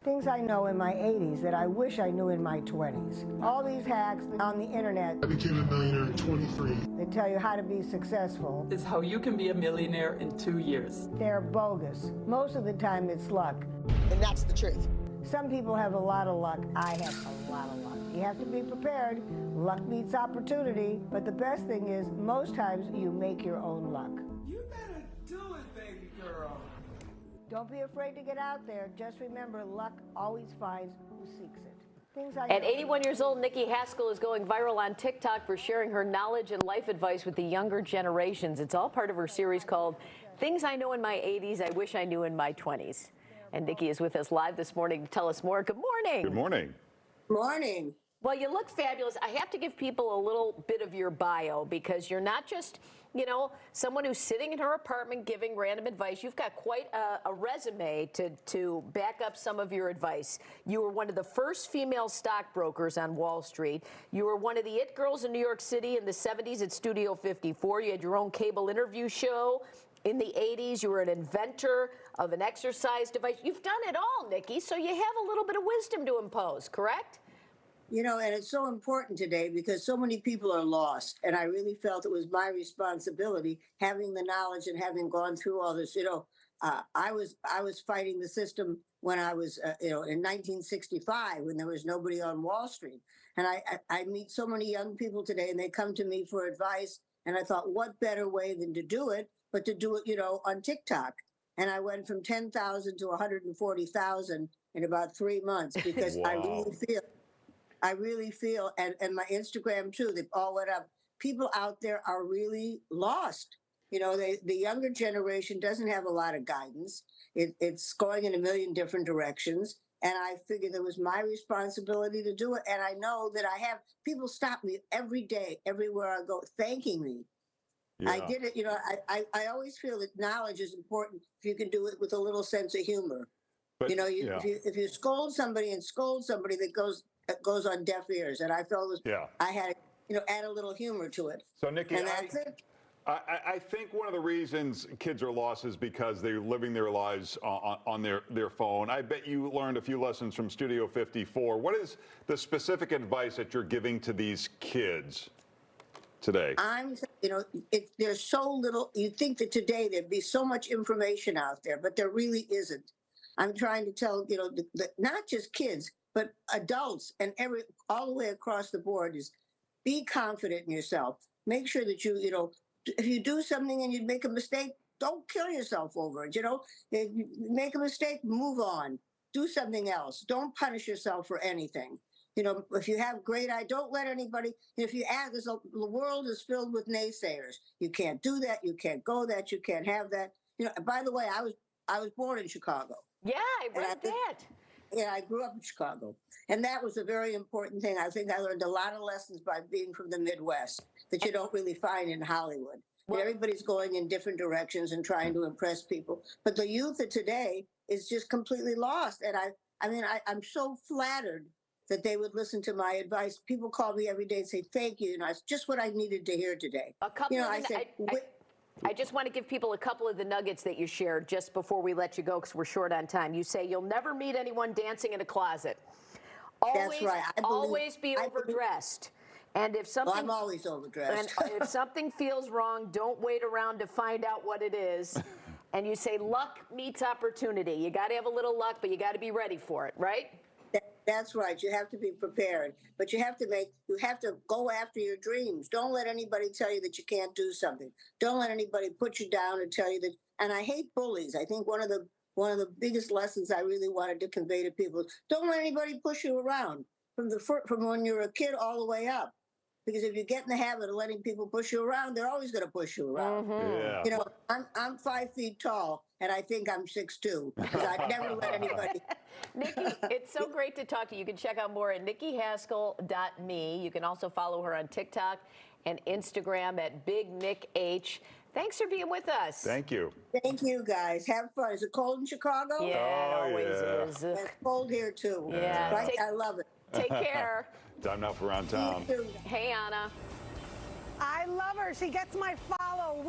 Things I know in my 80s that I wish I knew in my 20s. All these hacks on the internet. I became a millionaire at 23. They tell you how to be successful. Is how you can be a millionaire in 2 years. They're bogus. Most of the time it's luck. And that's the truth. Some people have a lot of luck. I have a lot of luck. You have to be prepared. Luck meets opportunity. But the best thing is, most times you make your own luck. You better do it, baby girl. Don't be afraid to get out there. Just remember, luck always finds who seeks it. At 81 years old, Nikki Haskell is going viral on TikTok for sharing her knowledge and life advice with the younger generations. It's all part of her series called Things I Know in My 80s, I Wish I Knew in My 20s. And Nikki is with us live this morning to tell us more. Good morning. Good morning. Morning. Well, you look fabulous. I have to give people a little bit of your bio because you're not just, someone who's sitting in her apartment giving random advice. You've got quite a resume to back up some of your advice. You were one of the first female stockbrokers on Wall Street. You were one of the it girls in New York City in the 70s at Studio 54. You had your own cable interview show. In the 80s, you were an inventor of an exercise device. You've done it all, Nikki, so you have a little bit of wisdom to impose, correct? And it's so important today because so many people are lost. And I really felt it was my responsibility, having the knowledge and having gone through all this. I was fighting the system when I was, in 1965, when there was nobody on Wall Street. And I meet so many young people today, and they come to me for advice. And I thought, what better way than to do it, but to do it, on TikTok. And I went from 10,000 to 140,000 in about 3 months because Wow. I really feel, and my Instagram too, they all went up. People out there are really lost. The younger generation doesn't have a lot of guidance. It's going in a million different directions. And I figured it was my responsibility to do it. And I know that I have people stop me every day, everywhere I go, thanking me. Yeah. I did it. I always feel that knowledge is important if you can do it with a little sense of humor. But, If you scold somebody that goes on deaf ears, and I felt I had add a little humor to it. So Nikki, and that's it. I think one of the reasons kids are lost is because they're living their lives on their phone. I bet you learned a few lessons from Studio 54. What is the specific advice that you're giving to these kids today? There's so little. You'd think that today there'd be so much information out there, but there really isn't. I'm trying to tell, not just kids, but adults and all the way across the board is be confident in yourself. Make sure that if you do something and you make a mistake, don't kill yourself over it. If you make a mistake, move on. Do something else. Don't punish yourself for anything. If you have don't let anybody, if you ask, the world is filled with naysayers. You can't do that. You can't go that. You can't have that. By the way, I was born in Chicago. Yeah, I read that. Yeah, I grew up in Chicago. And that was a very important thing. I think I learned a lot of lessons by being from the Midwest that you don't really find in Hollywood. Well, everybody's going in different directions and trying to impress people. But the youth of today is just completely lost. And I'm so flattered that they would listen to my advice. People call me every day and say, thank you. And it's just what I needed to hear today. I just want to give people a couple of the nuggets that you shared just before we let you go because we're short on time. You say you'll never meet anyone dancing in a closet. That's right. Always be overdressed. And if something, I'm always overdressed. And if something feels wrong, don't wait around to find out what it is. And you say luck meets opportunity. You got to have a little luck, but you got to be ready for it, right? That's right. You have to be prepared, but you have to go after your dreams. Don't let anybody tell you that you can't do something. Don't let anybody put you down and tell you that. And I hate bullies. I think one of the biggest lessons I really wanted to convey to people is don't let anybody push you around from when you're a kid all the way up. Because if you get in the habit of letting people push you around, they're always going to push you around. Mm-hmm. Yeah. I'm 5 feet tall, and I think I'm 6'2", because I'd never let anybody. Nikki, it's so great to talk to you. You can check out more at NikkiHaskell.me. You can also follow her on TikTok and Instagram at BigNickH. Thanks for being with us. Thank you. Thank you, guys. Have fun. Is it cold in Chicago? Yeah, it always is. It's cold here, too. Yeah. Right? I love it. Take care. Time now for Around Town. Hey, Anna. I love her. She gets my follow.